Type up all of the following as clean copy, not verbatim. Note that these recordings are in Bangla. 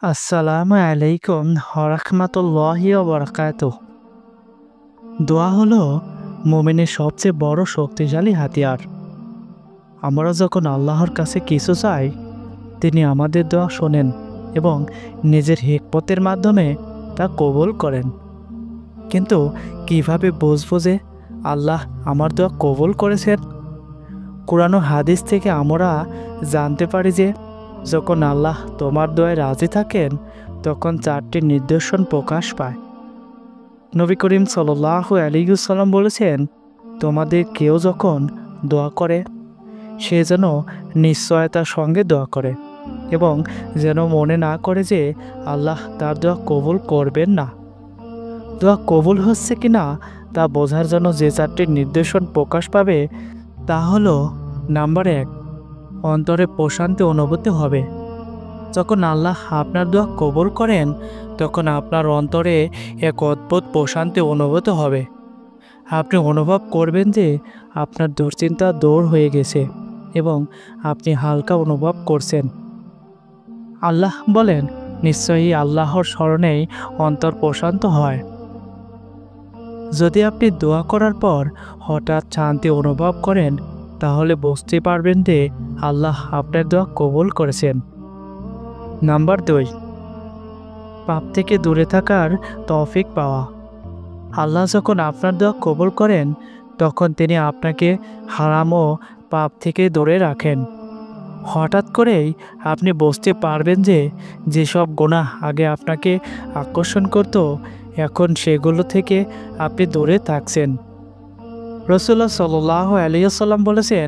আসসালামু আলাইকুম রাহমাতুল্লাহি ওয়া বারাকাতুহু। দোয়া হলো মুমিনের সবচেয়ে বড় শক্তিশালী হাতিয়ার। আমরা যখন আল্লাহর কাছে কিছু চাই, তিনি আমাদের দোয়া শোনেন এবং নিজের হিকমতের মাধ্যমে তা কবুল করেন। কিন্তু কিভাবে বুঝবো যে আল্লাহ আমার দোয়া কবুল করেছেন? কুরআন ও হাদিস থেকে আমরা জানতে পারি যে যখন আল্লাহ তোমার দোয়ায় রাজি থাকেন, তখন 4টি নিদর্শন প্রকাশ পায়। নবী করিম সাল্লাল্লাহু আলাইহি ওয়াসাল্লাম বলেছেন, তোমাদের কেউ যখন দোয়া করে, সে যেন নিশ্চয়তার সঙ্গে দোয়া করে এবং যেন মনে না করে যে আল্লাহ তার দোয়া কবুল করবেন না। দোয়া কবুল হচ্ছে কিনা তা বোঝার জন্য যে 4টি নিদর্শন প্রকাশ পাবে তা হলো: নাম্বার 1, অন্তরে প্রশান্তি অনুভূতি হবে। যখন আল্লাহ আপনার দোয়া কবুল করেন, তখন আপনার অন্তরে এক অদ্ভুত প্রশান্তি অনুভূত হবে। আপনি অনুভব করবেন যে আপনার দুশ্চিন্তা দূর হয়ে গেছে এবং আপনি হালকা অনুভব করছেন। আল্লাহ বলেন, নিশ্চয়ই আল্লাহর স্মরণেই অন্তর প্রশান্ত হয়। যদি আপনি দোয়া করার পর হঠাৎ শান্তি অনুভব করেন, তাহলে বুঝতে পারবেন যে আল্লাহ আপনার দোয়া কবুল করেছেন। নাম্বার 2, পাপ থেকে দূরে থাকার তৌফিক পাওয়া। আল্লাহ যখন আপনার দোয়া কবুল করেন, তখন তিনি আপনাকে হারাম ও পাপ থেকে দূরে রাখেন। হঠাৎ করেই আপনি বুঝতে পারবেন যে যেসব গুনাহ আগে আপনাকে আকর্ষণ করত, এখন সেগুলো থেকে আপনি দূরে থাকছেন। রাসূলুল্লাহ সাল্লাল্লাহু আলাইহি ওয়াসাল্লাম বলেছেন,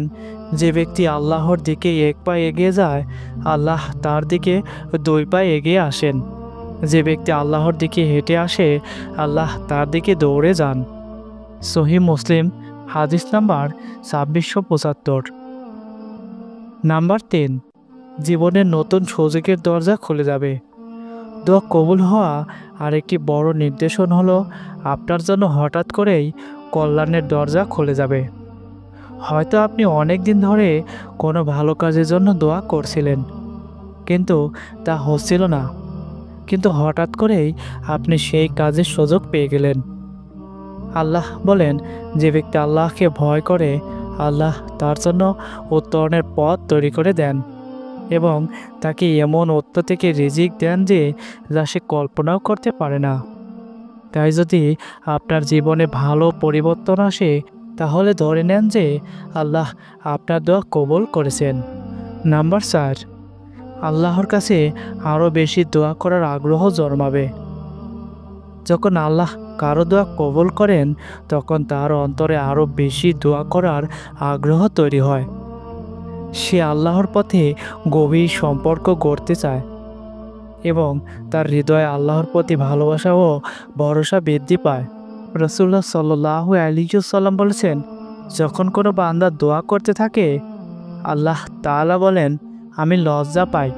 যে ব্যক্তি আল্লাহর দিকে 1 পা এগিয়ে যায়, আল্লাহ তার দিকে 2 পা এগিয়ে আসেন। যে ব্যক্তি আল্লাহর দিকে হেঁটে আসে, আল্লাহ তার দিকে দৌড়ে যান। সহিহ মুসলিম, হাদিস নাম্বার 2675। নাম্বার 3, জীবনের নতুন সুযোগের দরজা খুলে যাবে। দোয়া কবুল হওয়া আরেকটি বড় নির্দেশন হলো আপনার জন্য হঠাৎ করেই কল্যাণের দরজা খুলে যাবে। হয়তো আপনি অনেক দিন ধরে কোনো ভালো কাজের জন্য দোয়া করছিলেন, কিন্তু তা হচ্ছিল না। কিন্তু হঠাৎ করেই আপনি সেই কাজের সুযোগ পেয়ে গেলেন। আল্লাহ বলেন, যে ব্যক্তি আল্লাহকে ভয় করে, আল্লাহ তার জন্য উত্তরণের পথ তৈরি করে দেন এবং তাকে এমন উৎস থেকে রিজিক দেন যে যা সে কল্পনাও করতে পারে না। তাই যদি আপনার জীবনে ভালো পরিবর্তন আসে, তাহলে ধরে নেন যে আল্লাহ আপনার দোয়া কবুল করেছেন। নাম্বার 4, আল্লাহর কাছে আরও বেশি দোয়া করার আগ্রহ জন্মাবে। যখন আল্লাহ কারো দোয়া কবুল করেন, তখন তার অন্তরে আরও বেশি দোয়া করার আগ্রহ তৈরি হয়। সে আল্লাহর পথে গভীর সম্পর্ক গড়তে চায় এবং তার হৃদয়ে আল্লাহর প্রতি ভালোবাসা ও ভরসা বৃদ্ধি পায়। রাসূলুল্লাহ সাল্লাল্লাহু আলাইহি ওয়াসাল্লাম বলেছেন, যখন কোনো বান্দা দোয়া করতে থাকে, আল্লাহ তাআলা বলেন, আমি লজ্জা পাই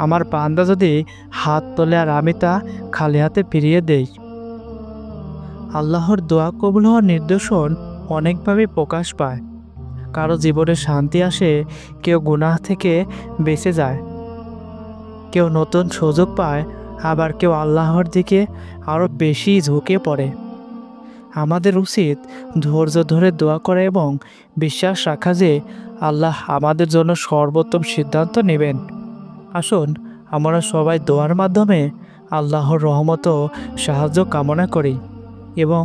আমার বান্দা যদি হাত তোলে আর আমি তা খালি হাতে ফিরিয়ে দেই। আল্লাহর দোয়া কবুল হওয়ার নিদর্শন অনেকভাবে প্রকাশ পায়। কারো জীবনে শান্তি আসে, কেউ গুনাহ থেকে বেঁচে যায়, কেউ নতুন সুযোগ পায়, আবার কেউ আল্লাহর দিকে আরও বেশি ঝুঁকে পড়ে। আমাদের উচিত ধৈর্য ধরে দোয়া করা এবং বিশ্বাস রাখা যে আল্লাহ আমাদের জন্য সর্বোত্তম সিদ্ধান্ত নেবেন। আসুন আমরা সবাই দোয়ার মাধ্যমে আল্লাহর রহমত ও সাহায্য কামনা করি এবং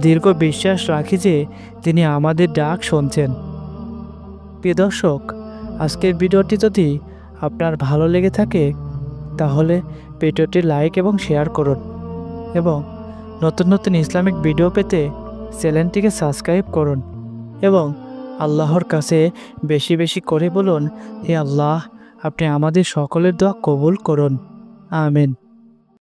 দীর্ঘ বিশ্বাস রাখি যে তিনি আমাদের ডাক শুনছেন। প্রিয় দর্শক, আজকের ভিডিওটি যদি আপনার ভালো লেগে থাকে, তাহলে ভিডিওটি লাইক এবং শেয়ার করুন এবং নতুন নতুন ইসলামিক ভিডিও পেতে চ্যানেলটিকে সাবস্ক্রাইব করুন এবং আল্লাহর কাছে বেশি বেশি করে বলুন, হে আল্লাহ, আপনি আমাদের সকলের দোয়া কবুল করুন। আমিন।